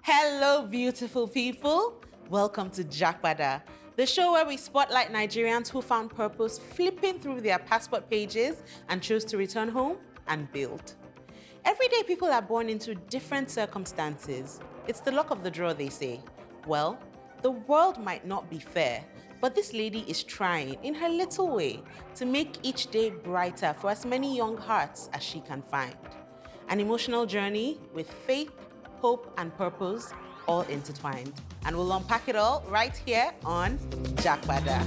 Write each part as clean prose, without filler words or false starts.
Hello, beautiful people. Welcome to JAPADA, the show where we spotlight Nigerians who found purpose flipping through their passport pages and chose to return home and build. Every day, people are born into different circumstances. It's the luck of the draw, they say. Well, the world might not be fair, but this lady is trying, in her little way, to make each day brighter for as many young hearts as she can find. An emotional journey with faith, hope, and purpose all intertwined. And we'll unpack it all right here on JAPADA.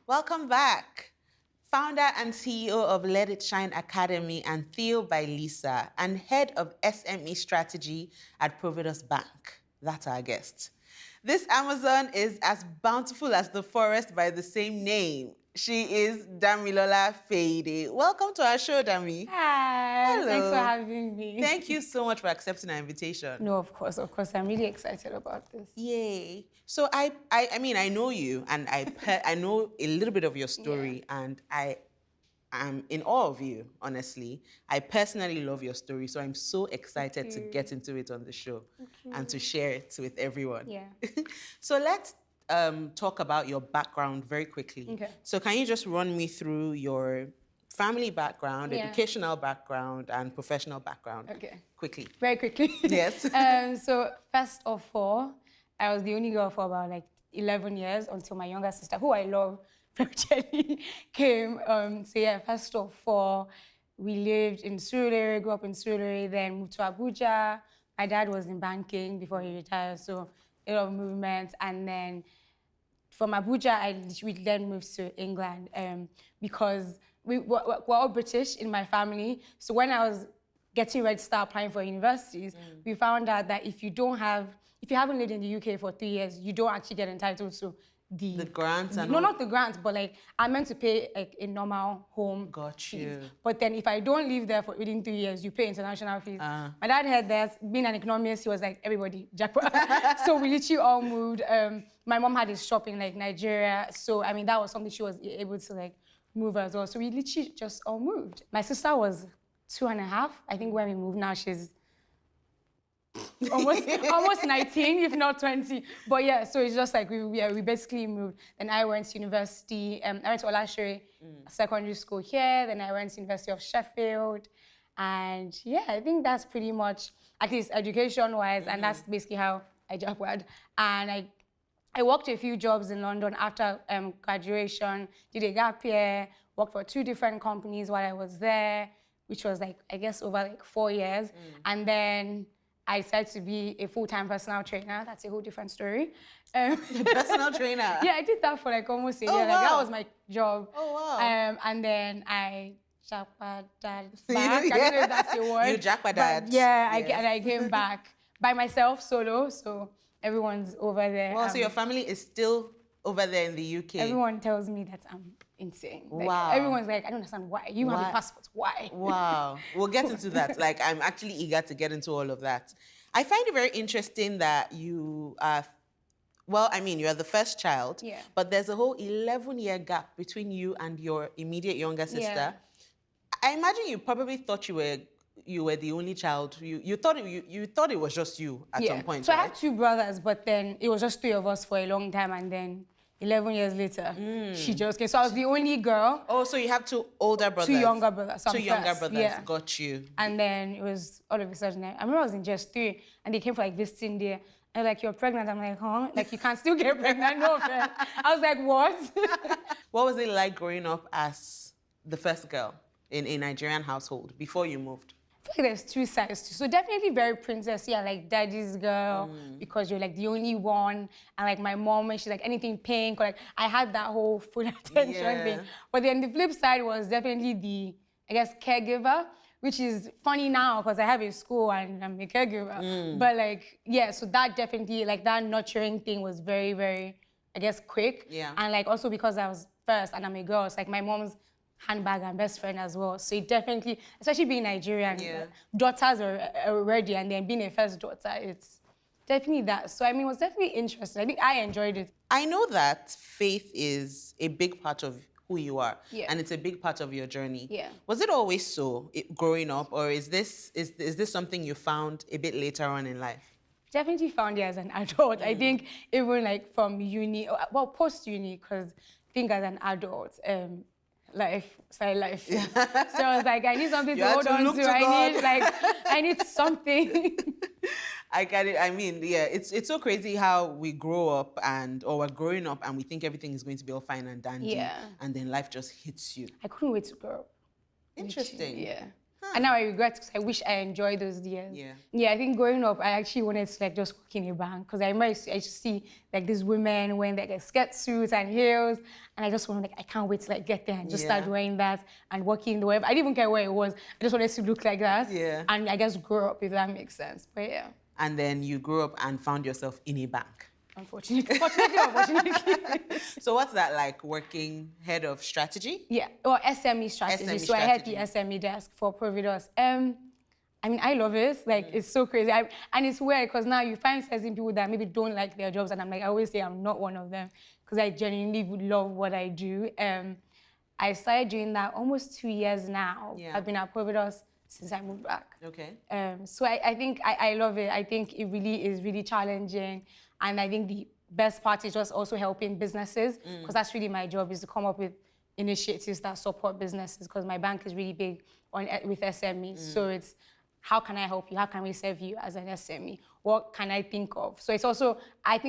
Welcome back. Founder and CEO of Let It Shine Academy and Theo by Lisa, and head of SME Strategy at ProvidusBank. That's our guest. This Amazon is as bountiful as the forest by the same name. She is Damilola Feyide. Welcome to our show, Dami. Hi. Hello. Thanks for having me. Thank you so much for accepting our invitation. No, of course. I'm really excited about this. Yay. So I know you, and I know a little bit of your story, and I am in awe of you, honestly. I personally love your story, so I'm so excited to get into it on the show and to share it with everyone. Yeah. So let's talk about your background very quickly. Okay. So can you just run me through your family background, educational background, and professional background? Okay. Quickly. Very quickly. Yes. So first of all, I was the only girl for about 11 years until my younger sister, who I love very dearly, came. First of all, we lived in Surulere, grew up in Surulere, then moved to Abuja. My dad was in banking before he retired, so a lot of movement. And then from Abuja, we then moved to England because we're all British in my family. So when I was getting ready to start applying for universities, we found out that if you haven't lived in the UK for 3 years, you don't actually get entitled to the grants and not the grants, but I'm meant to pay a normal home. Got you. Fees. But then if I don't live there for within 3 years, you pay international fees. My dad heard that. Being an economist, he was like, everybody, jackpot. So we literally all moved. My mom had a shop in Nigeria, so that was something she was able to move as well. So we literally just all moved. My sister was 2.5. I think when we moved now, she's almost 19, if not 20. But yeah, so it's just we basically moved. Then I went to university. I went to Olashere Secondary School here. Then I went to University of Sheffield. And yeah, I think that's pretty much, at least education-wise, and that's basically how I JAPAD. And I worked a few jobs in London after graduation, did a gap year, worked for 2 different companies while I was there, which was I guess over 4 years. And then I decided to be a full-time personal trainer. That's a whole different story. Personal trainer? Yeah, I did that for almost a year. Wow. That was my job. Oh, wow. And then I JAPADa'd back. I don't know if that's a word. You JAPADa'd. Yeah, yes. I came back by myself, solo, so everyone's over there. Well, so your family is still over there in the UK? Everyone tells me that I'm insane. Wow. Everyone's like, I don't understand why. You have a passport, why? Wow. We'll get into that. I'm actually eager to get into all of that. I find it very interesting that you are, you're the first child, but there's a whole 11-year gap between you and your immediate younger sister. Yeah. I imagine you probably thought you were the only child. You thought it was just you at some point, So right? I had 2 brothers, but then it was just 3 of us for a long time, and then 11 years later, she just came. So I was the only girl. Oh, so you have 2 older brothers. 2 younger brothers. So 2 younger brothers, got you. And then it was all of a sudden, I remember I was in just 3, and they came for visiting there. And they're like, you're pregnant. I'm like, huh? You can still get pregnant, no offense. I was like, what? What was it like growing up as the first girl in a Nigerian household before you moved? I feel there's 2 sides to. So definitely very princess, daddy's girl, because you're the only one. And my mom, and she's anything pink, or I had that whole full attention thing. But then the flip side was definitely the, caregiver, which is funny now because I have a school and I'm a caregiver. But so that definitely, that nurturing thing was very, very, quick. Yeah. And also because I was first and I'm a girl, it's my mom's handbag and best friend as well. So it definitely, especially being Nigerian, daughters are ready, and then being a first daughter, it's definitely that. So, I mean, it was definitely interesting. I think I enjoyed it. I know that faith is a big part of who you are, Yeah. and it's a big part of your journey. Yeah. Was it always so growing up, or is this something you found a bit later on in life? Definitely found it as an adult. I think even like from uni, well, post-uni, because I think as an adult, life. So I was like, I need something You to had hold to on look to. to God. I need something. I get it. I mean, yeah, it's so crazy how we grow up or we're growing up and we think everything is going to be all fine and dandy. Yeah. And then life just hits you. I couldn't wait to grow up. Interesting. Yeah. And now I regret because I wish I enjoyed those years. Yeah. Yeah, I think growing up, I actually wanted to like just work in a bank because I remember I used to see like these women wearing like skirt suits and heels, and I just wanted like I can't wait to like get there and just start wearing that and working in the web. I didn't even care where it was. I just wanted to look like that. Yeah. And I guess grow up if that makes sense. But yeah. And then you grew up and found yourself in a bank. Unfortunately. Unfortunately. So what's that like, working head of strategy? Yeah, or SME strategy. SME so I had the strategy. SME desk for Providus. I mean, I love it. Like, it's so crazy. And it's weird because now you find certain people that maybe don't like their jobs, and I'm like, I always say I'm not one of them because I genuinely would love what I do. I started doing that almost 2 years now. Yeah. I've been at Providus since I moved back. Okay. So I think I love it. I think it really is really challenging. And I think the best part is just also helping businesses because that's really my job, is to come up with initiatives that support businesses because my bank is really big with SMEs. So it's how can I help you? How can we serve you as an SME? What can I think of? So it's also, I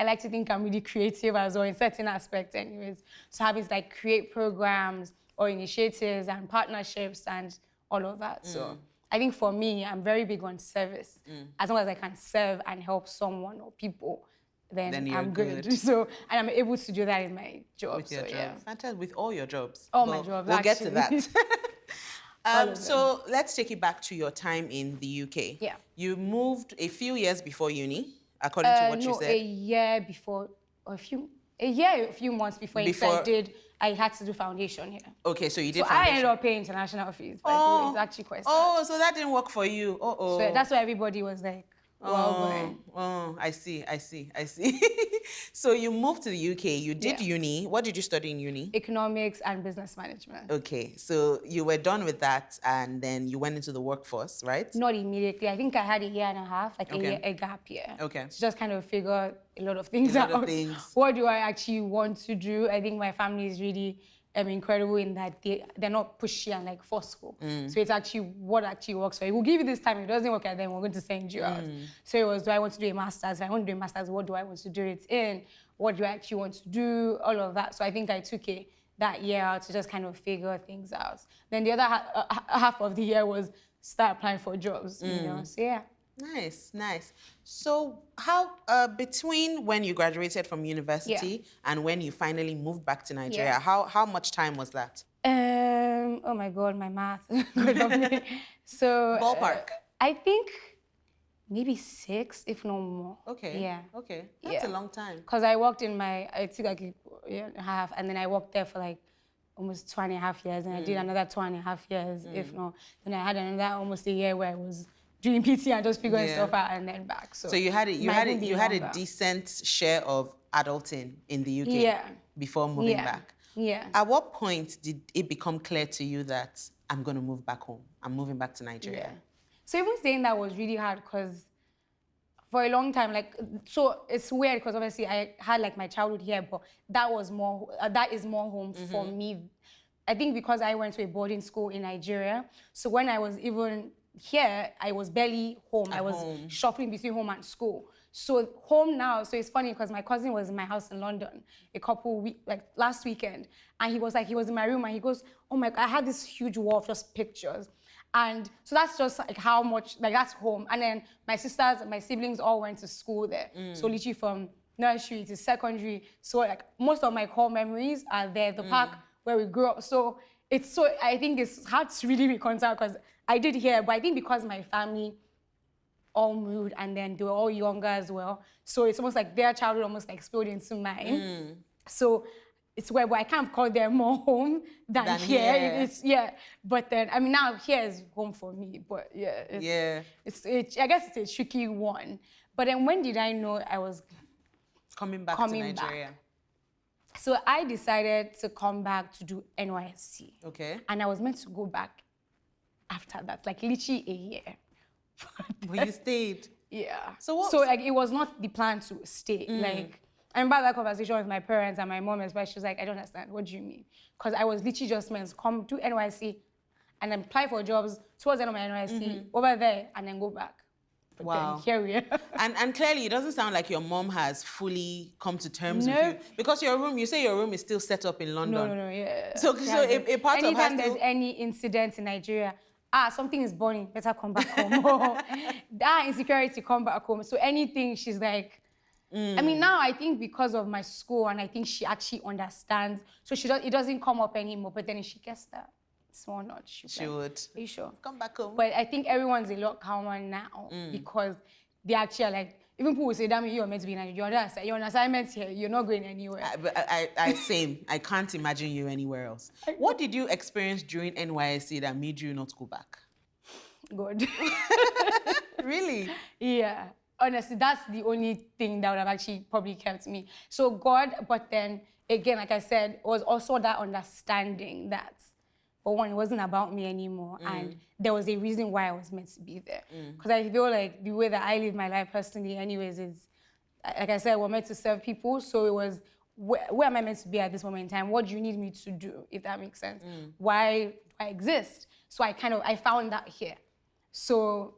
like to think I'm really creative as well in certain aspects anyways. So having to like create programs or initiatives and partnerships and all of that. So I think for me, I'm very big on service. As long as I can serve and help someone or people, then you're I'm good. good. So, and I'm able to do that in my job. With your job. Yeah. Fantastic. With all your jobs. All my jobs, We'll get to actually. that. So let's take it back to your time in the UK. Yeah. You moved a few years before uni, according to what you said. a year before, or a few months before I had to do foundation here. Okay, so you did So I foundation. ended up paying international fees. By the way. It's actually quite sad. Oh, so that didn't work for you. Uh-oh. So that's why everybody was like, I see. So you moved to the UK, you did uni. What did you study in uni? Economics and business management. Okay, so you were done with that and then you went into the workforce, right? Not immediately. I think I had a year and a half, like a gap year. Okay. To just kind of figure a lot of things out. What do I actually want to do? I think my family is really incredible in that they're not pushy and like forceful. So it's actually what actually works for you. We'll give you this time. If it doesn't work out, then we're going to send you out. So it was, do I want to do a master's? If I want to do a master's, what do I want to do it in? What do I actually want to do? All of that. So I think I took that year out to just kind of figure things out. Then the other half of the year was start applying for jobs, you know? So yeah. Nice. So how, between when you graduated from university and when you finally moved back to Nigeria, how much time was that? Oh my God, my math. Good of me. So ballpark. I think maybe 6, if not more. Okay. Yeah. Okay. That's a long time. Because I worked I took like a year and a half, and then I worked there for like almost 2.5 years, and I did another 2.5 years, if not. Then I had another almost a year where I was doing PT and just figuring stuff out and then back. So you had a decent share of adulting in the UK before moving back. Yeah. At what point did it become clear to you that I'm going to move back home? I'm moving back to Nigeria. Yeah. So even saying that was really hard because for a long time, so it's weird because obviously I had like my childhood here, but that is more home for me. I think because I went to a boarding school in Nigeria, so when I was even here, I was barely home. I was shuffling between home and school. So home now, so it's funny because my cousin was in my house in London last weekend, and he was in my room and he goes, oh my God, I had this huge wall of just pictures. And so that's just like how much, that's home. And then my sisters and my siblings all went to school there. So literally from nursery to secondary. So like most of my core memories are there, the park where we grew up. So I think it's hard to really reconcile because I did here, but I think because my family all moved and then they were all younger as well. So it's almost like their childhood almost like spilled into mine. So it's where I kind of call them more home than here. But then, I mean, now here is home for me. But yeah, I guess it's a tricky one. But then when did I know I was coming back to Nigeria? So I decided to come back to do NYSC. Okay. And I was meant to go back after that, like literally a year. But you stayed. Yeah. So like it was not the plan to stay. Like I remember that conversation with my parents and my mom, especially. She was like, I don't understand. What do you mean? Because I was literally just meant to come do NYSC and then apply for jobs towards the end of my NYSC over there and then go back. But then here we are. And clearly, it doesn't sound like your mom has fully come to terms with you. Because you say your room is still set up in London. No, yeah. So a part of her anytime there's any incident in Nigeria, something is burning, better come back home. Insecurity, come back home. So anything, she's like, I mean, now I think because of my school, and I think she actually understands, so it doesn't come up anymore. But then if she gets that small notch, she would. Are you sure? Come back home. But I think everyone's a lot calmer now because they actually are like, even people will say, Dami, you're meant to be in Nigeria. You're on assignment here. You're not going anywhere. Same. I can't imagine you anywhere else. What did you experience during NYSC that made you not go back? God. Really? Yeah. Honestly, that's the only thing that would have actually probably kept me. So God, but then again, like I said, was also that understanding that, for one, it wasn't about me anymore. And there was a reason why I was meant to be there. Because I feel like the way that I live my life personally anyways is, like I said, we're meant to serve people. So it was, where am I meant to be at this moment in time? What do you need me to do, if that makes sense? Why do I exist? So I found that here. So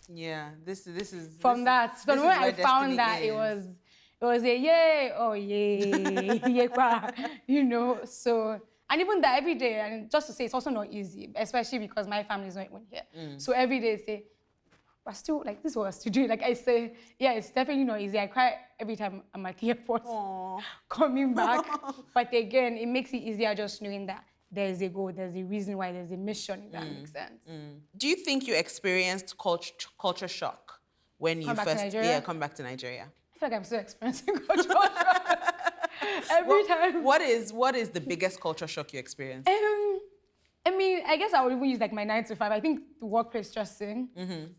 yeah, this is from when I found that it was a yay, oh yay, you know. So and even that every day, and just to say, it's also not easy, especially because my family is not even here. So every day, say, we're still like this was to do. Like I say, yeah, it's definitely not easy. I cry every time I'm at the airport coming back. But again, it makes it easier just knowing that there's a goal, there's a reason why, there's a mission, if that makes sense. Do you think you experienced culture shock when you first come back to Nigeria? I feel like I'm still experiencing culture shock every time. What is the biggest culture shock you experienced? I mean, I guess I would even use like my 9 to 5. I think the workplace dressing,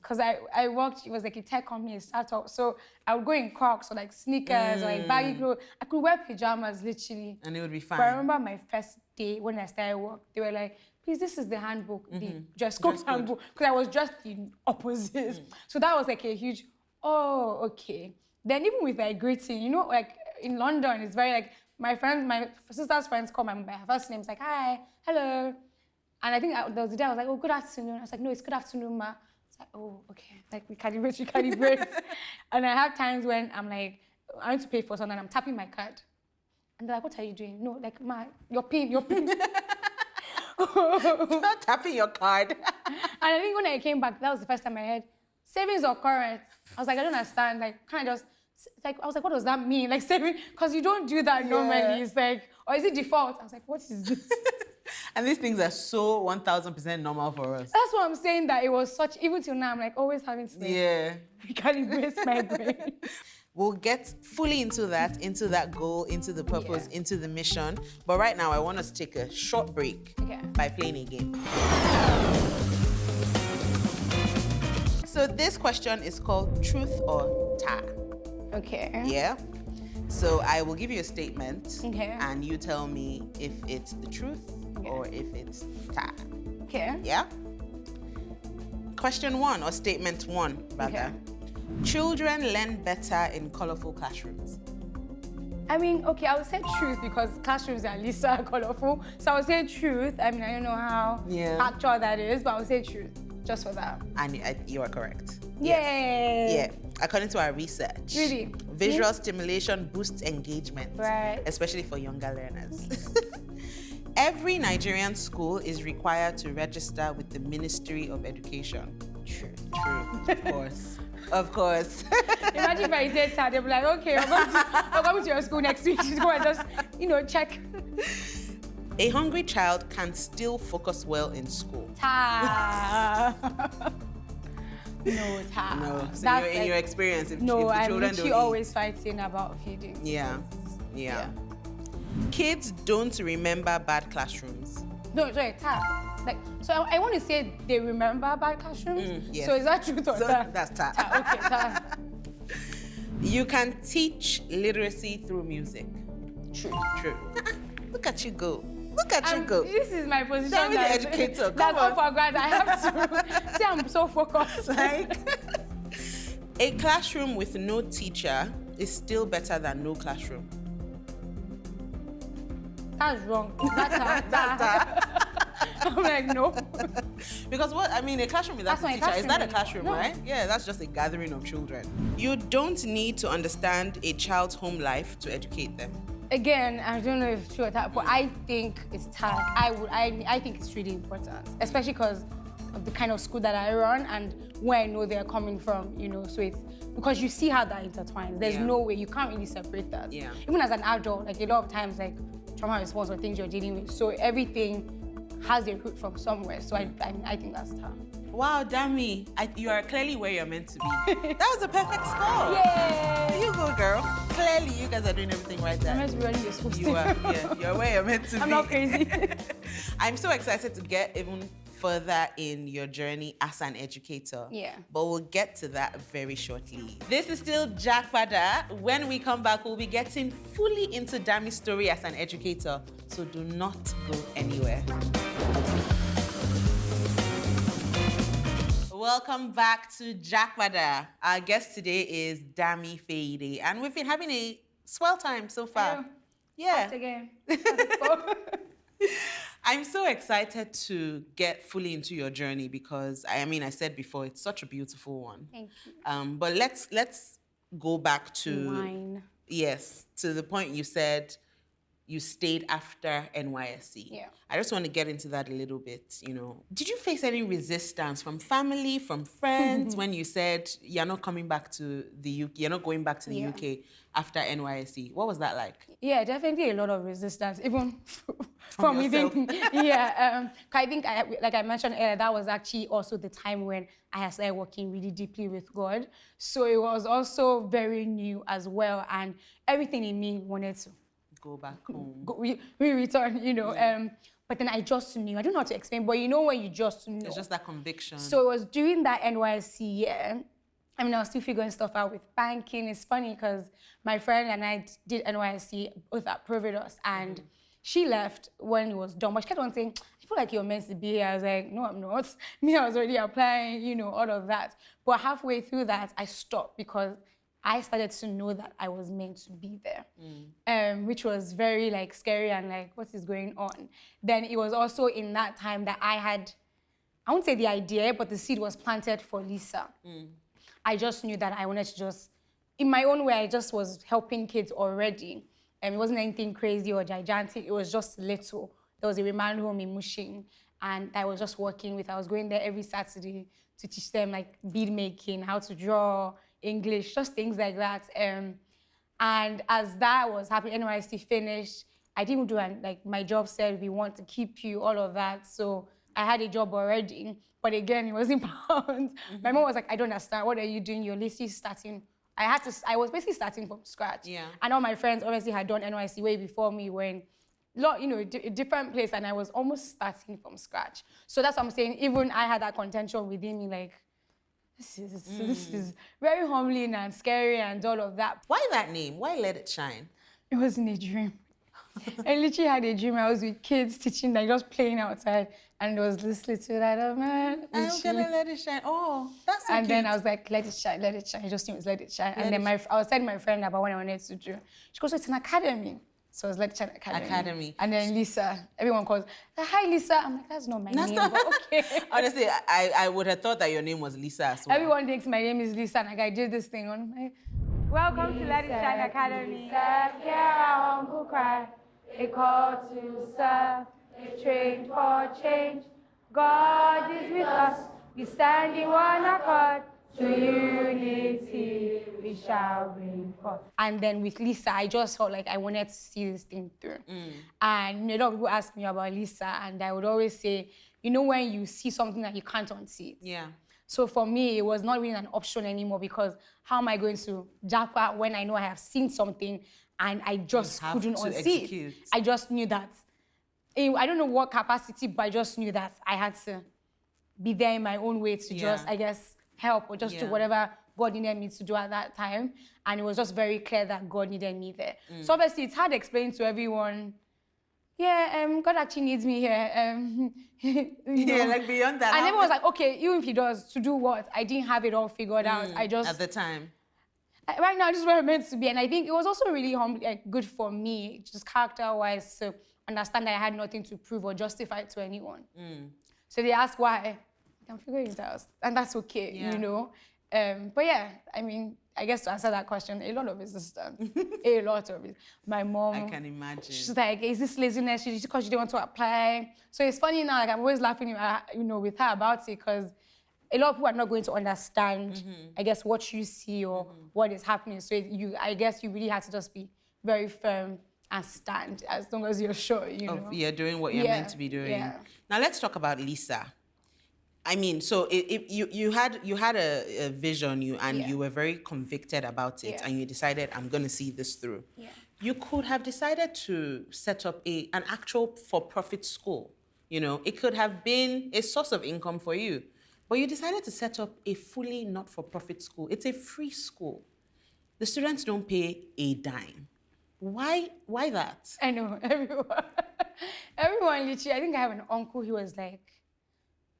because I worked, it was like a tech company, a startup. So I would go in Crocs or like sneakers or like baggy clothes. I could wear pajamas literally. And it would be fine. But I remember my first day when I started work, they were like, please, this is the handbook, the dress code handbook. Because I was dressed in opposites. So that was like a huge, oh, okay. Then even with like greeting, you know, like in London, it's very like, my sister's friends call my first name. It's like, hi, hello. And I think there was a day I was like, oh, good afternoon. I was like, no, it's good afternoon, ma. It's like, oh, okay. Like, we calibrate. And I have times when I'm like, I need to pay for something, and I'm tapping my card. And they're like, what are you doing? No, like, ma, your pin. You're not tapping your card. And I think when I came back, that was the first time I heard, savings or current? I was like, I don't understand. Like, kind of just, like, I was like, what does that mean? Like, saving? Because you don't do that normally. It's like, or is it default? I was like, what is this? And these things are so 1,000% normal for us. That's what I'm saying, that it was such, even till now, I'm like always having to recalibrate my brain. We'll get fully into that goal, into the purpose, into the mission. But right now, I want us to take a short break by playing a game. So this question is called Truth or Ta. Okay. Yeah? So I will give you a statement, and you tell me if it's the truth or if it's Ta. Okay. Yeah? Question 1, or statement 1, rather. Okay. Children learn better in colorful classrooms. I mean, okay, I would say truth because classrooms are at least colorful. So I would say truth. I mean, I don't know how actual that is, but I would say truth, just for that. And you are correct. Yay! Yeah. According to our research, really? Visual stimulation boosts engagement, right? Especially for younger learners. Every Nigerian school is required to register with the Ministry of Education. True. Of course. Of course. Imagine if I said that, they'll be like, okay, I'm going to your school next week. Just go and just, check. A hungry child can still focus well in school. Ta. No, Ta. No. So in your experience, if the children don't eat. No, I'm literally always fighting about feeding. Yeah. Yeah. Yeah. Yeah. Yeah. Kids don't remember bad classrooms. No, sorry, TAF. Like, so I want to say they remember bad classrooms. Yes. So is that true or TAF? That's TAF. Okay, TAF. You can teach literacy through music. True. True. Look at you go. Look at you go. This is my position. Tell me the educator. Come That's on. all for granted. I have to see. I'm so focused. Like, a classroom with no teacher is still better than no classroom. That's wrong. That's I'm like, no. Because what, I mean, a classroom without a teacher, is that a classroom, no. right? Yeah, that's just a gathering of children. You don't need to understand a child's home life to educate them. Again, I don't know if it's true or not, but I think it's tag. I think it's really important, especially because of the kind of school that I run and where I know they're coming from, you know, so it's because you see how that intertwines. There's no way, you can't really separate that. Yeah. Even as an adult, like a lot of times, like trauma response or things you're dealing with, so everything has a root from somewhere, so I think that's tough. Wow, Dami, you are clearly where you're meant to be. That was a perfect score. Yay! There you go, girl. Clearly, you guys are doing everything right there. I'm meant to be running your school. You are, yeah, you're where you're meant to be. I'm not crazy. I'm so excited to get even further in your journey as an educator. Yeah. But we'll get to that very shortly. This is still JAPADA. When we come back, we'll be getting fully into Dami's story as an educator. So do not go anywhere. Welcome back to JAPADA. Our guest today is Damilola Feyide, and we've been having a swell time so far. Yeah. Again. I'm so excited to get fully into your journey because I said before, it's such a beautiful one. Thank you. But let's go back to Mine. Yes, to the point you said you stayed after NYSC. Yeah. I just want to get into that a little bit, you know. Did you face any resistance from family, from friends when you said you're not coming back to the UK, you're not going back to the UK after NYSC? What was that like? Yeah, definitely a lot of resistance, even from yourself. within. I think, like I mentioned earlier, that was actually also the time when I had started working really deeply with God. So it was also very new as well, and everything in me wanted to Go back home. we return, you know. But then I just knew. I don't know how to explain, but you know when you just know. It's just that conviction. So it was during that NYSC year. I was still figuring stuff out with banking. It's funny because my friend and I did NYSC both at Providus, and she left when it was done. But she kept on saying, I feel like you're meant to be here. I was like, no, I'm not. I was already applying, you know, all of that. But halfway through that, I stopped because I started to know that I was meant to be there, which was very like scary and like, what is going on? Then it was also in that time that I won't say the idea, but the seed was planted for Lisa. I just knew that I wanted to just, in my own way, I just was helping kids already. It wasn't anything crazy or gigantic, it was just little. There was a remand home in Mushin, and I was just working with, I was going there every Saturday to teach them like bead making, how to draw, English, just things like that. And as that was happening, NYSC finished, I didn't do like my job said, we want to keep you, all of that. So I had a job already, but again, it was in pounds. My mom was like, I don't understand, what are you doing? You're literally starting. I was basically starting from scratch. Yeah. And all my friends obviously had done NYSC way before me when, you know, a different place, and I was almost starting from scratch. So that's what I'm saying, even I had that contention within me, like, this is very humbling and scary and all of that. Why that name? Why Let It Shine? It wasn't a dream. I literally had a dream. I was with kids teaching, like just playing outside, and there was this little little man. I'm gonna let it shine. Oh, that's so And cute. then I was like, let it shine, let it shine. I just knew it was let it shine. And then I was telling my friend about what I wanted to do. She goes, so it's an academy. So it was Let It Shine Academy. And then Lisa, everyone calls, hi Lisa. I'm like, that's not my name, but okay. Honestly, I would have thought that your name was Lisa as well. Everyone thinks my name is Lisa, and like I did this thing on my... Welcome to Let It Shine Academy. Serve, hear our humble cry, a call to serve, a trained for change. God is with us, we stand in one accord. To unity we shall bring forth. And then with Lisa, I just felt like I wanted to see this thing through. And a lot of people ask me about Lisa, and I would always say, you know when you see something that you can't unsee it? Yeah. So for me, it was not really an option anymore, because how am I going to japa when I know I have seen something and I just couldn't unsee execute. it. I just knew that. I don't know what capacity, but I just knew that I had to be there in my own way to just, I guess, help or just do whatever God needed me to do at that time. And it was just very clear that God needed me there. So obviously it's hard to explain to everyone, God actually needs me here. Like beyond that. And everyone was like, okay, even if he does, to do what? I didn't have it all figured out. I just... At the time. Right now, this is where I'm meant to be. And I think it was also really good for me, just character-wise, to understand that I had nothing to prove or justify to anyone. So they ask why. I'm figuring it out. And that's okay, you know? But yeah, I mean, I guess to answer that question, a lot of resistance. A lot of it. My mom... I can imagine. She's like, is this laziness? She's because she didn't want to apply. So it's funny now, like I'm always laughing with her about it because a lot of people are not going to understand, I guess, what you see or what is happening. So I guess you really have to just be very firm and stand as long as you're sure, you know. You're doing what you're meant to be doing. Now let's talk about Lisa. I mean, so you had a vision, you were very convicted about it, and you decided, I'm going to see this through. You could have decided to set up an actual for-profit school. You know, it could have been a source of income for you, but you decided to set up a fully not-for-profit school. It's a free school. The students don't pay a dime. Why that? I know, everyone literally, I think I have an uncle who was like,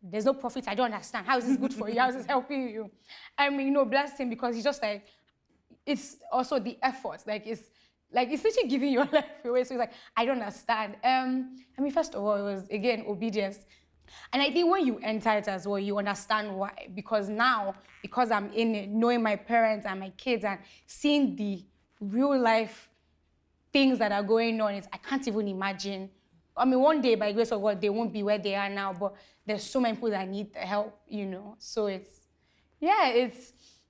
there's no profit, I don't understand. How is this good for you? How is this helping you? I mean, bless him, because he's just like, it's also the effort. It's literally giving your life away. So he's like, I don't understand. I mean, first of all, it was, again, obedience. And I think when you enter it as well, you understand why. Because now, because I'm in it, knowing my parents and my kids and seeing the real life things that are going on, I can't even imagine. I mean, one day, by the grace of God, they won't be where they are now, but there's so many people that need the help, you know? So and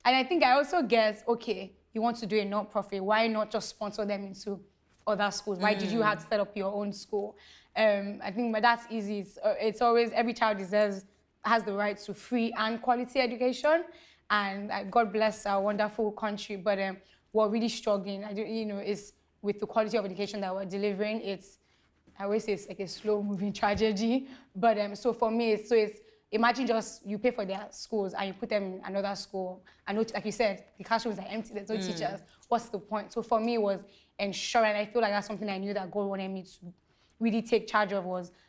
I think I also guess, okay, you want to do a non-profit, why not just sponsor them into other schools? Why did you have to set up your own school? I think, but that's easy. It's always, every child has the right to free and quality education, and God bless our wonderful country, but we're really struggling, is with the quality of education that we're delivering. I always say it's like a slow-moving tragedy, but so for me, it's imagine just you pay for their schools and you put them in another school. I know, like you said, the classrooms are empty, there's no teachers. What's the point? So for me, it was ensuring, I feel like that's something I knew that God wanted me to really take charge of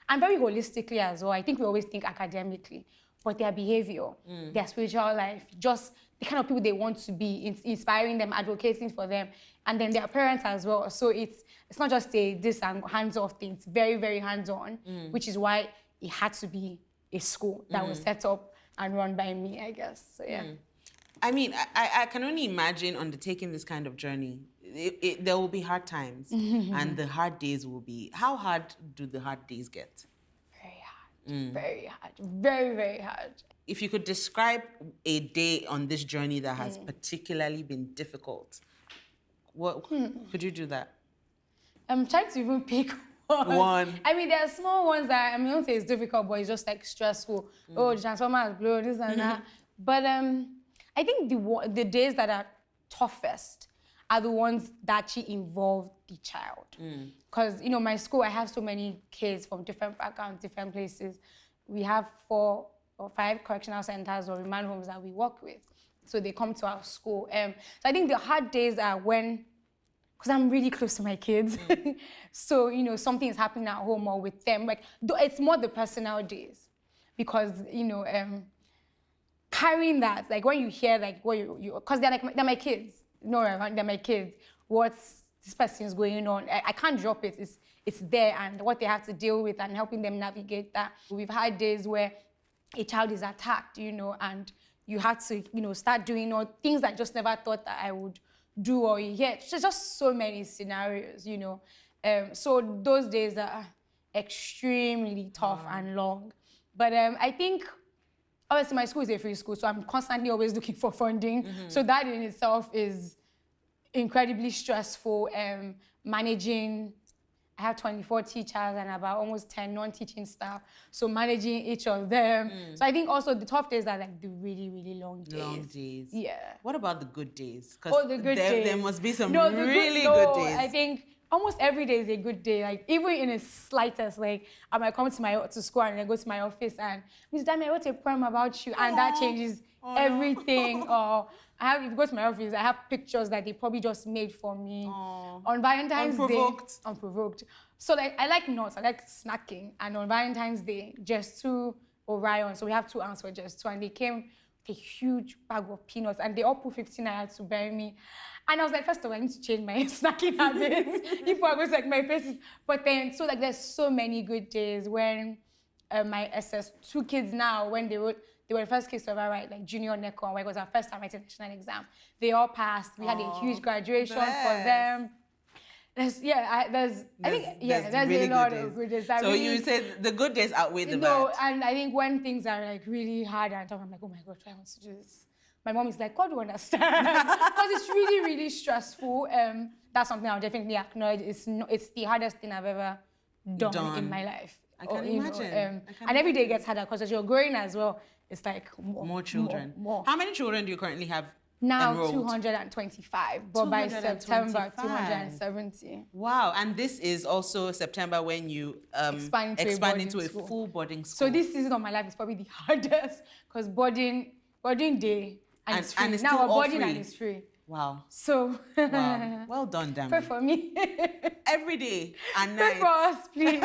and very holistically as well. I think we always think academically, but their behavior, their spiritual life, just the kind of people they want to be, inspiring them, advocating for them, and then their parents as well. So it's not just this hands-off thing, it's very, very hands-on, which is why it had to be a school that was set up and run by me, I guess. So yeah. I mean, I can only imagine undertaking this kind of journey. There will be hard times, and the hard days will be. How hard do the hard days get? Very hard, very hard, very, very hard. If you could describe a day on this journey that has particularly been difficult, what could you do that? I'm trying to even pick one. I mean, there are small ones that, I don't say it's difficult, but it's just like stressful. Oh, the transformer has blown, this and that. But I think the days that are toughest are the ones that actually involve the child. Because, my school, I have so many kids from different backgrounds, different places. We have 4 or 5 correctional centers or remand homes that we work with. So they come to our school. So I think the hard days are when, because I'm really close to my kids. So, something is happening at home or with them. Like, it's more the personal days. Because, carrying that, like when you hear, like, what because they're my kids. They're my kids. What's this person's going on? I can't drop it. It's there, and what they have to deal with and helping them navigate that. We've had days where a child is attacked, and you had to, start doing things I just never thought that I would do or hear. Just so many scenarios, So those days are extremely tough and long. But I think, obviously, my school is a free school, so I'm constantly always looking for funding. So that in itself is incredibly stressful, managing I have 24 teachers and about almost 10 non-teaching staff. So managing each of them. So I think also the tough days are like the really, really long days. Long days. Yeah. What about the good days? Because The good days. There must be some No, really good days. I think almost every day is a good day. Like even in the slightest, like I might come to school and I go to my office and Miss Dami, I wrote a poem about you, and that changes everything. Or if you go to my office, I have pictures that they probably just made for me on Valentine's Day. Unprovoked. So like I like nuts, I like snacking, and on Valentine's Day, just 2 Orion. So we have 2 ounces for just 2, and they came with a huge bag of peanuts, and they all put 15 naira to bury me. And I was like, first of all, I need to change my snacking habits. People are going to like my faces. But then, so like there's so many good days when my SS2 kids now, when they were the first kids to ever write like junior NECO, where it was our first time writing national exam. They all passed. We had a huge graduation for them. There's really a lot of good days. So you said the good days outweigh the bad. No, and I think when things are like really hard and tough, I'm like, oh my God, I want to do this. My mom is like, God, do understand? Because it's really, really stressful. That's something I'll definitely acknowledge. It's the hardest thing I've ever done in my life. I can imagine. And every day gets harder because as you're growing as well, it's like more children. More. How many children do you currently have now? Enrolled? 225, but by September, 270. Wow, and this is also September when you expand into a full boarding school. So this season of my life is probably the hardest because boarding day and it's free. And it's now still we're boarding free. And it's free. Wow. So wow. Well done, Dami. Pray for me. Every day and night. Pray for us, please.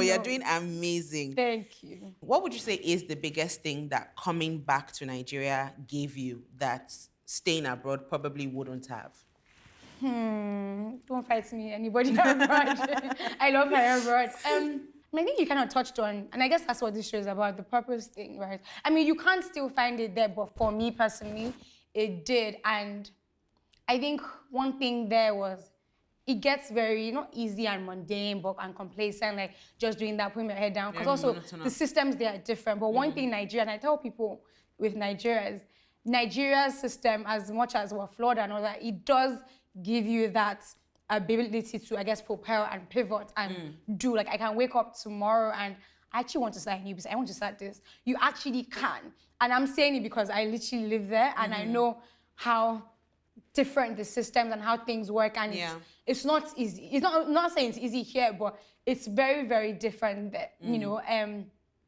You're doing amazing. Thank you. What would you say is the biggest thing that coming back to Nigeria gave you that staying abroad probably wouldn't have? Don't fight me, anybody abroad. I love my abroad. I think you kind of touched on, and I guess that's what this show is about, the purpose thing, right? I mean, you can't still find it there, but for me personally, it did. And I think one thing there was, it gets very, not easy and mundane, but and complacent, like just doing that, putting your head down. Because also, the systems there are different. But one thing in Nigeria, and I tell people with Nigeria is, Nigeria's system, as much as we're flawed and all that, it does give you that ability to, I guess, propel and pivot and do. Like, I can wake up tomorrow and I actually want to start a new business. I want to start this. You actually can. And I'm saying it because I literally live there and I know how different the systems and how things work. And it's not easy. It's not saying it's easy here, but it's very, very different there, you know.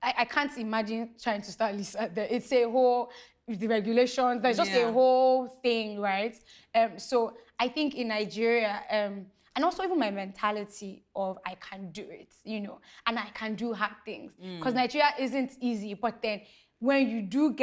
I can't imagine trying to start Lisa there. It's a whole, the regulations, there's just a whole thing, right? So I think in Nigeria, and also even my mentality of I can do it, you know, and I can do hard things. Because Nigeria isn't easy, but then when you do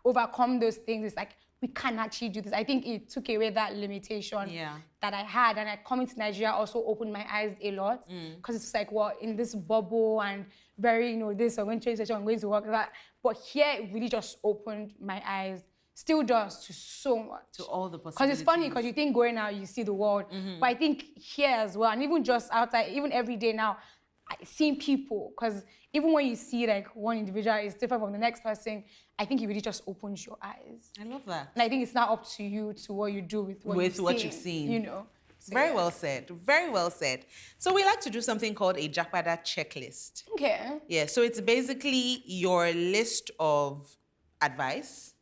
overcome those things, it's like, we can actually do this. I think it took away that limitation that I had. And coming to Nigeria also opened my eyes a lot. Because it's like, well, in this bubble and very, you know, this, I'm going to change session, I'm going to work that. But here, it really just opened my eyes. Still does to so much. To all the possibilities. Because it's funny, because you think going out, you see the world. But I think here as well, and even just outside, even every day now, seeing people, because even when you see like one individual is different from the next person, I think it really just opens your eyes. I love that. And I think it's not up to you to what you do with what you've seen. You know. So, very well said. Very well said. So we like to do something called a JAPADA checklist. Okay. Yeah. So it's basically your list of advice,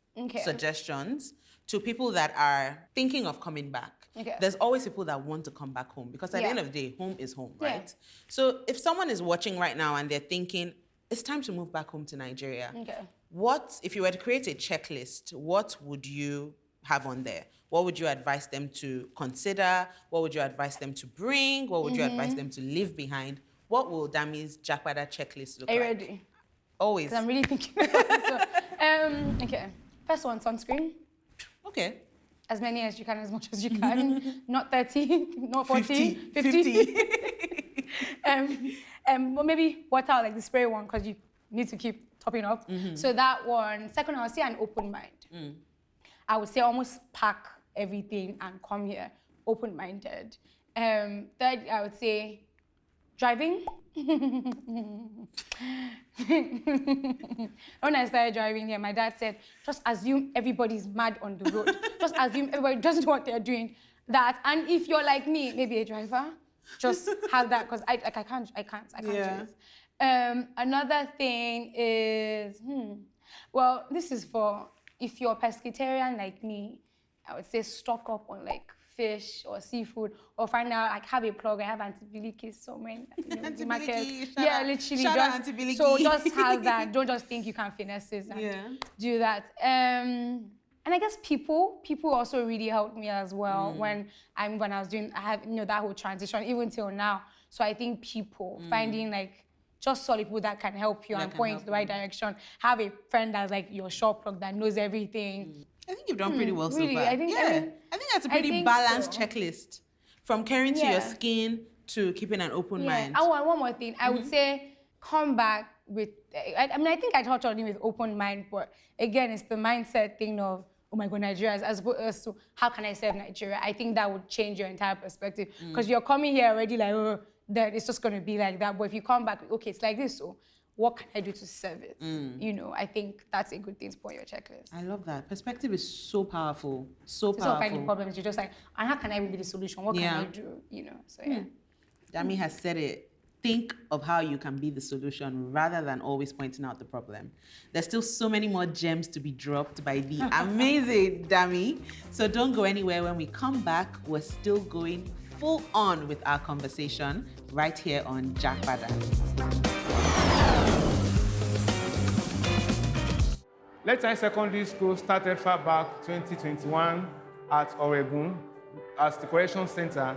suggestions to people that are thinking of coming back. Okay. There's always people that want to come back home because at the end of the day, home is home, right? So if someone is watching right now and they're thinking, it's time to move back home to Nigeria. Okay. What, if you were to create a checklist, what would you have on there? What would you advise them to consider? What would you advise them to bring? What would you advise them to leave behind? What will Dami's JAPADA checklist look like? Are you ready? Always. Because I'm really thinking about it. Okay. First one, sunscreen. Okay. As many as you can, as much as you can. Not 30, not 40, 50. But maybe water, like the spray one, because you need to keep topping up. So that one. Second, I would say an open mind. I would say almost pack everything and come here open-minded. Third, I would say driving. When I started driving here, my dad said, just assume everybody's mad on the road. Just assume everybody doesn't know what they're doing. That, and if you're like me, maybe a driver, just have that, because I can't do it. Another thing is, well, this is for, if you're a pescatarian like me, I would say stock up on like fish or seafood, or find out, like, have a plug. I have antibiotics somewhere in the market. Yeah, literally. So just have that. Don't just think you can finesse it and do that. And I guess people also really helped me as well when I was doing, I have that whole transition even till now. So I think people finding like just solid people that can help you and point in the right direction. Have a friend that's like your shop plug that knows everything. I think you've done pretty well so really, far. I think that's a pretty balanced checklist. From caring to your skin to keeping an open mind. And one more thing. I would say come back with, I mean, I think I touched on it with open mind, but again, it's the mindset thing of, oh my God, Nigeria, as opposed to how can I serve Nigeria? I think that would change your entire perspective. Because you're coming here already like, oh, that it's just going to be like that. But if you come back, okay, it's like this, so what can I do to serve it? I think that's a good thing to put on your checklist. I love that. Perspective is so powerful. So powerful. It's not finding problems. You're just like, and how can I be the solution? What can I do? So Dami has said it. Think of how you can be the solution rather than always pointing out the problem. There's still so many more gems to be dropped by the amazing Dami. So don't go anywhere. When we come back, we're still going full on with our conversation right here on JAPADA. Let's Secondary School started far back 2021 at Oregon as the Correction Center.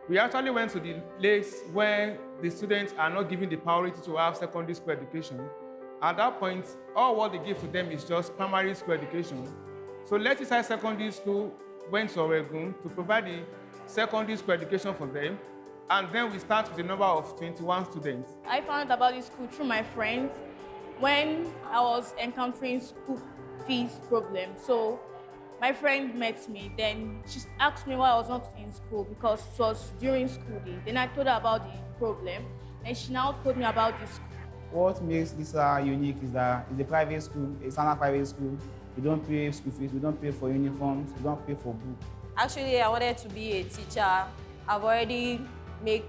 We actually went to the place where the students are not given the priority to have secondary school education. At that point, all what they give to them is just primary school education. So Let's Secondary School went to Oregon to provide the secondary school education for them. And then we start with a number of 21 students. I found out about this school through my friends when I was encountering school fees problem. So my friend met me, then she asked me why I was not in school because it was during school day. Then I told her about the problem, and she now told me about this school. What makes this unique is that it's a private school, it's not a private school. We don't pay school fees, we don't pay for uniforms, we don't pay for books. Actually, I wanted to be a teacher. I've already made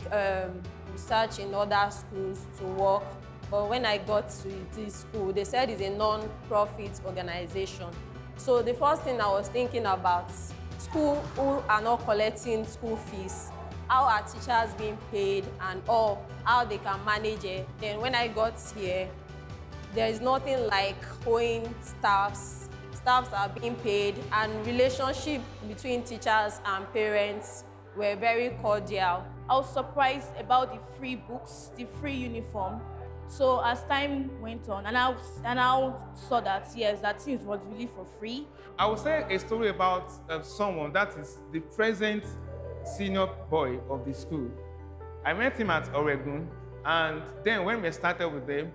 research in other schools to work. But when I got to this school, they said it's a non-profit organization. So the first thing I was thinking about, schools who are not collecting school fees, how are teachers being paid and all, how they can manage it. Then when I got here, there is nothing like owing staffs. Staffs are being paid, and relationship between teachers and parents were very cordial. I was surprised about the free books, the free uniform. So as time went on, and I saw that, yes, that thing was really for free. I will say a story about someone that is the present senior boy of the school. I met him at Oregon, and then when we started with them,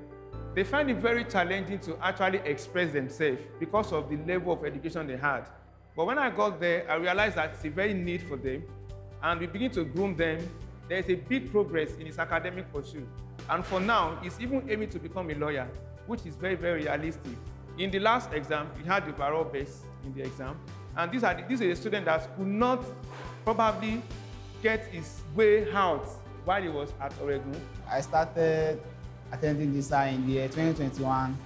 they find it very challenging to actually express themselves because of the level of education they had. But when I got there, I realized that it's a very need for them, and we begin to groom them. There is a big progress in his academic pursuit. And for now, he's even aiming to become a lawyer, which is very, very realistic. In the last exam, he had the overall best in the exam. And this is a student that could not probably get his way out while he was at Oregon. I started attending this in the year 2021.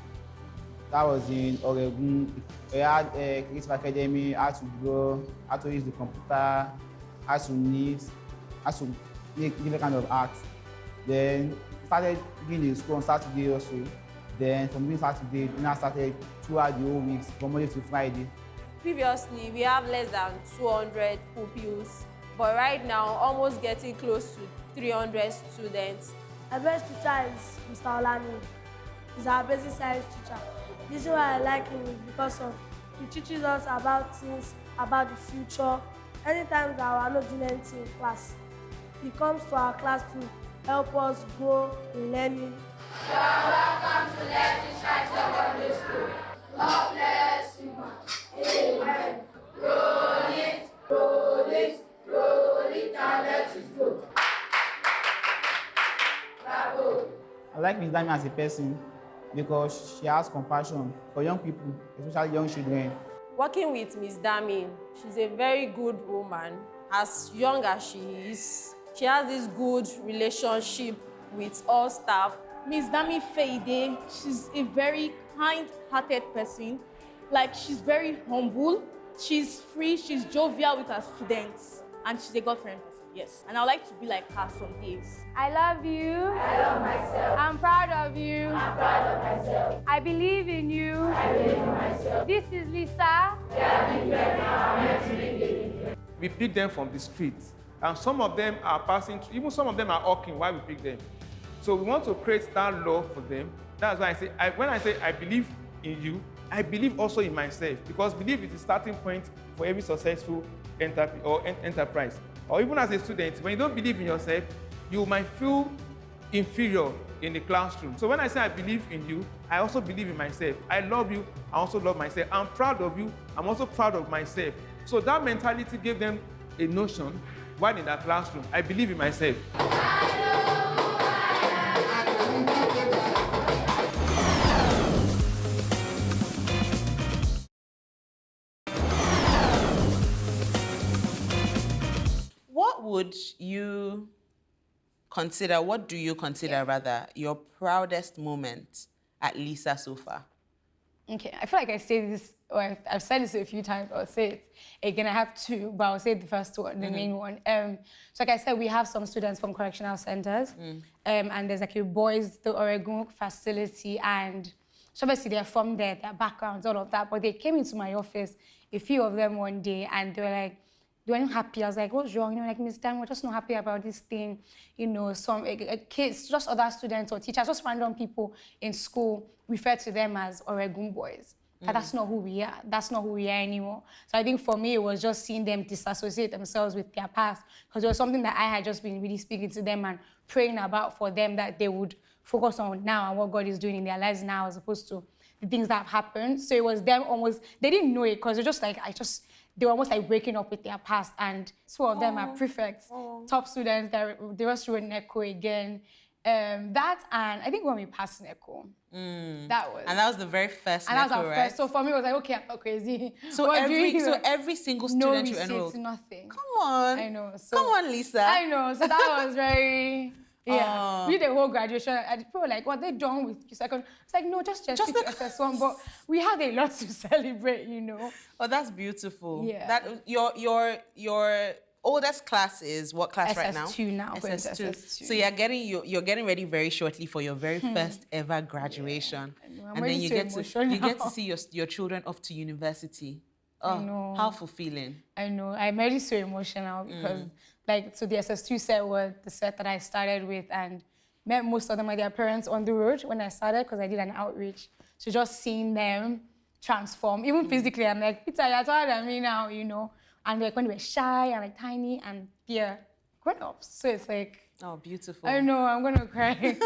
That was in Oregon. We had a creative academy, how to grow, how to use the computer, how to knit, how to make different kind of art. Then started being in school on Saturday also. Then from being Saturday, we now started throughout the whole weeks, from Monday to Friday. Previously, we have less than 200 pupils, but right now, almost getting close to 300 students. Our best teacher is Mr. Olani. He's our basic science teacher. This is why I like him because of he teaches us about things, about the future. Anytime that we are not doing anything in class, he comes to our class to help us grow in learning. You are welcome to Let's Secondary School. God bless you. Amen. Roll it, roll it, roll it, and let it go. Bravo. I like Ms. Dami as a person because she has compassion for young people, especially young children. Working with Ms. Dami, she's a very good woman. As young as she is, She has this good relationship with all staff. Miss Damilola Feyide, she's a very kind-hearted person. Like, she's very humble, she's free, she's jovial with her students, and she's a God-fearing person, yes. And I would like to be like her some days. I love you. I love myself. I'm proud of you. I'm proud of myself. I believe in you. I believe in myself. This is Lisa. We are different and are meant to be different. We pick them from the street, and some of them are passing through, even some of them are walking while we pick them. So we want to create that love for them. That's why I say, when I say I believe in you, I believe also in myself, because belief is the starting point for every successful enterprise. Or even as a student, when you don't believe in yourself, you might feel inferior in the classroom. So when I say I believe in you, I also believe in myself. I love you, I also love myself. I'm proud of you, I'm also proud of myself. So that mentality gave them a notion while in that classroom. I believe in myself. What do you consider rather, your proudest moment at Lisa so far? Okay, I feel like I say this, or I've said this a few times, I'll say it again. I have two, but I'll say the first one, the main one. So like I said, we have some students from correctional centers, and there's like a boys, the Oregon facility, and so obviously they're from there, their backgrounds, all of that, but they came into my office, a few of them one day, and they were like, they weren't happy. I was like, what's wrong? You know, like, Miss Dan, we're just not happy about this thing. You know, some kids, just other students or teachers, just random people in school refer to them as Oregon boys. That's not who we are. That's not who we are anymore. So I think for me, it was just seeing them disassociate themselves with their past, because it was something that I had just been really speaking to them and praying about for them, that they would focus on now and what God is doing in their lives now, as opposed to the things that have happened. So it was them almost, they didn't know it, because they're just like, they were almost like breaking up with their past, and two of them are prefects, top students. They just wrote NECO again. That, and I think when we passed NECO, that was. And that was the very first and NECO, that was our right? first. So for me, it was like, okay, I'm not crazy. So every single student no you receipts, enrolled? nothing. Come on. I know. So, come on, Lisa. I know. So that was very. Yeah, we did the whole graduation, and people were like, "What, they done with your second?" It's like, no, just SS1, but we had a lot to celebrate, you know. Oh, that's beautiful. Yeah. That your oldest class is what class right now? SS2 now. SS2. SS2. So you're getting ready very shortly for your very first ever graduation, Yeah. and then you get to see your children off to university. Oh, I know. How fulfilling. I know. I'm already so emotional because, so the SS2 set was the set that I started with, and met most of them with their parents on the road when I started, because I did an outreach. So just seeing them transform, even physically, I'm like, Peter, you're taller than me now, you know. And like when they were shy and like tiny, and they're grown-ups. So it's like, oh, beautiful. I know, I'm gonna cry.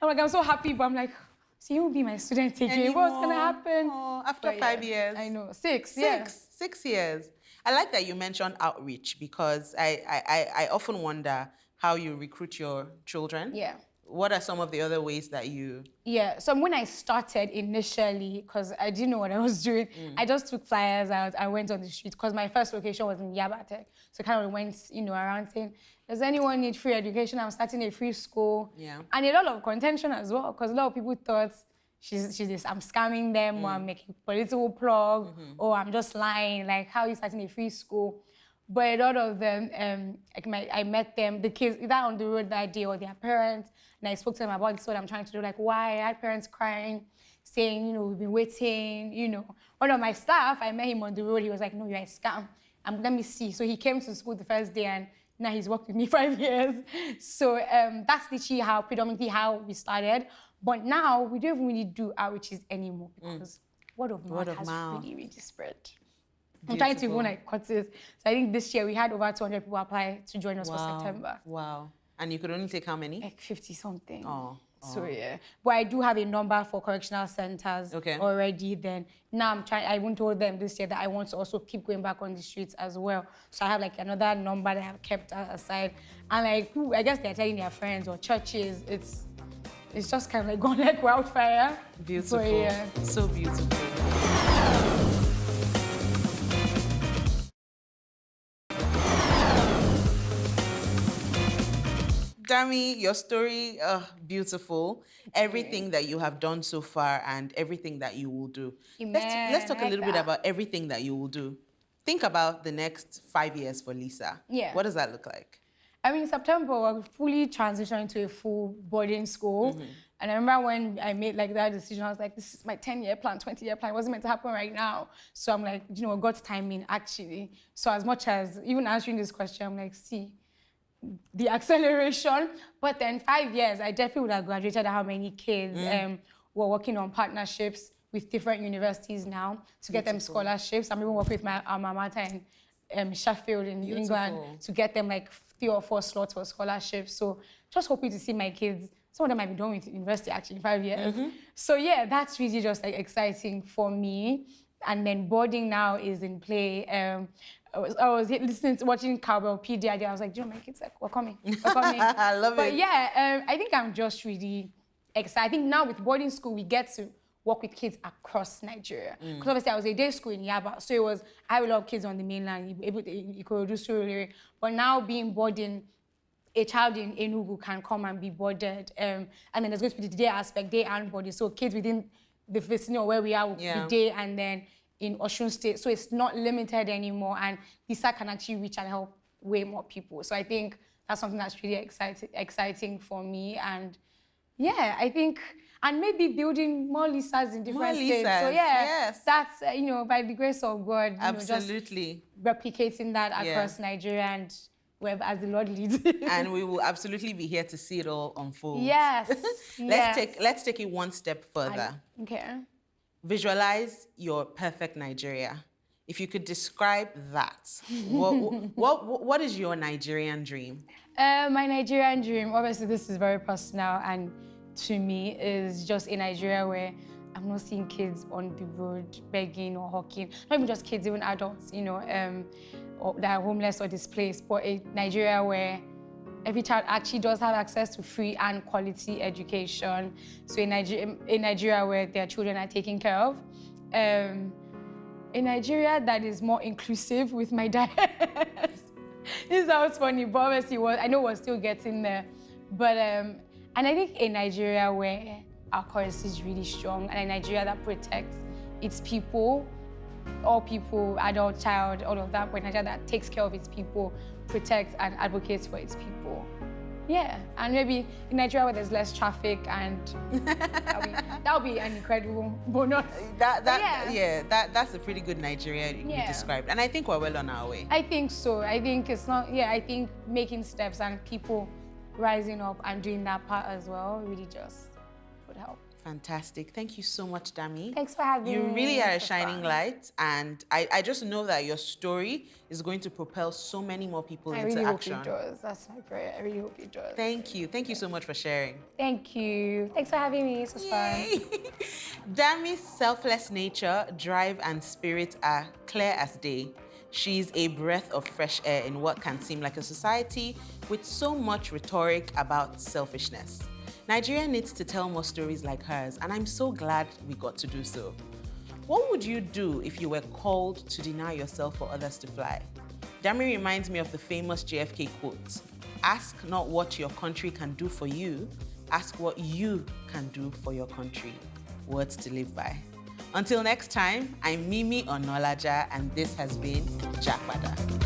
I'm so happy, but I'm like, so you won't be my student again. What's gonna happen? Oh, after 5 years. I know, 6. 6 years. I like that you mentioned outreach, because I often wonder how you recruit your children. Yeah. What are some of the other ways that you... Yeah, so when I started initially, because I didn't know what I was doing, I just took flyers out. I went on the street, because my first location was in JAPADA. So kind of went, around saying, does anyone need free education? I'm starting a free school. Yeah. And a lot of contention as well, because a lot of people thought I'm scamming them, or I'm making political plug, or I'm just lying. Like, how are you starting a free school? But a lot of them, I met them, the kids, either on the road that day or their parents, and I spoke to them about this, what I'm trying to do, like why. I had parents crying, saying, we've been waiting, One of my staff, I met him on the road, he was like, no, you're a scam. Let me see. So he came to school the first day, and now he's worked with me 5 years. So that's literally predominantly how we started. But now, we don't even really do outreaches anymore, because word of mouth has really, really spread. I'm trying to even cut this. So I think this year we had over 200 people apply to join us for September. Wow. And you could only take how many? Like 50 something. Oh. So yeah. But I do have a number for correctional centers already then. Now I even told them this year that I want to also keep going back on the streets as well. So I have like another number that I have kept aside. And I guess they're telling their friends or churches, it's just kind of like going like wildfire. Beautiful. So, yeah. So beautiful. Dami, your story, beautiful. Everything that you have done so far and everything that you will do. Let's talk a little bit about everything that you will do. Think about the next 5 years for Lisa. Yeah. What does that look like? I mean, in September, we're fully transitioning to a full boarding school. And I remember when I made like that decision, I was like, this is my 10-year plan, 20-year plan. It wasn't meant to happen right now. So I'm like, you know, God's timing, actually. So as much as even answering this question, I'm like, see, the acceleration. But then 5 years, I definitely would have graduated how many kids. We're working on partnerships with different universities now to get them scholarships. I'm even working with my alma mater in Sheffield in England to get them like 3 or 4 slots for scholarships. So just hoping to see my kids. Some of them might be done with university actually in 5 years. So yeah, that's really just like exciting for me. And then boarding now is in play. I was listening to watching Cowbell PD. I was like, do you know, my kids like, we're coming. I love it. But yeah, I think I'm just really excited. I think now with boarding school, we get to work with kids across Nigeria. Because obviously I was a day school in Yaba, so I have a lot of kids on the mainland, you could do Surulere. But now being boarding, a child in Enugu can come and be boarded. And then there's going to be the day aspect, day and boarding. So kids within the vicinity of where we are will be day and then in Osun State. So it's not limited anymore. And Lisa can actually reach and help way more people. So I think that's something that's really exciting for me. And yeah, I think, and maybe building more Lisas in different states. So yeah, that's, you know, by the grace of God, absolutely, just replicating that across Nigeria and wherever as the Lord leads. And we will absolutely be here to see it all unfold. Yes. Let's take it one step further. Okay. Visualize your perfect Nigeria. If you could describe that, what is your Nigerian dream? My Nigerian dream, obviously this is very personal, and to me is just a Nigeria where I'm not seeing kids on the road begging or hawking. Not even just kids, even adults, you know, or that are homeless or displaced, but a Nigeria where every child actually does have access to free and quality education. So a Nigeria where their children are taken care of. A Nigeria that is more inclusive with my diet. This sounds funny, but obviously I know we're still getting there. But, and I think a Nigeria where our currency is really strong, and a Nigeria that protects its people, all people, adult, child, all of that, but a Nigeria that takes care of its people, protects and advocates for its people. Yeah, and maybe in Nigeria where there's less traffic, and that would be an incredible bonus. That's a pretty good Nigeria you described, and I think we're well on our way. I think so. I think it's not. Yeah, I think making steps and people rising up and doing that part as well really just would help. Fantastic. Thank you so much, Dami. Thanks for having me. You really are a shining light, and I just know that your story is going to propel so many more people into action. I really hope it does. That's my prayer. I really hope it does. Thank you. Thank you so much for sharing. Thank you. Thanks for having me. This was fun. Dami's selfless nature, drive, and spirit are clear as day. She's a breath of fresh air in what can seem like a society with so much rhetoric about selfishness. Nigeria needs to tell more stories like hers, and I'm so glad we got to do so. What would you do if you were called to deny yourself for others to fly? Dami reminds me of the famous JFK quote, "Ask not what your country can do for you, ask what you can do for your country." Words to live by. Until next time, I'm Mimi Onolaja, and this has been JAPADA.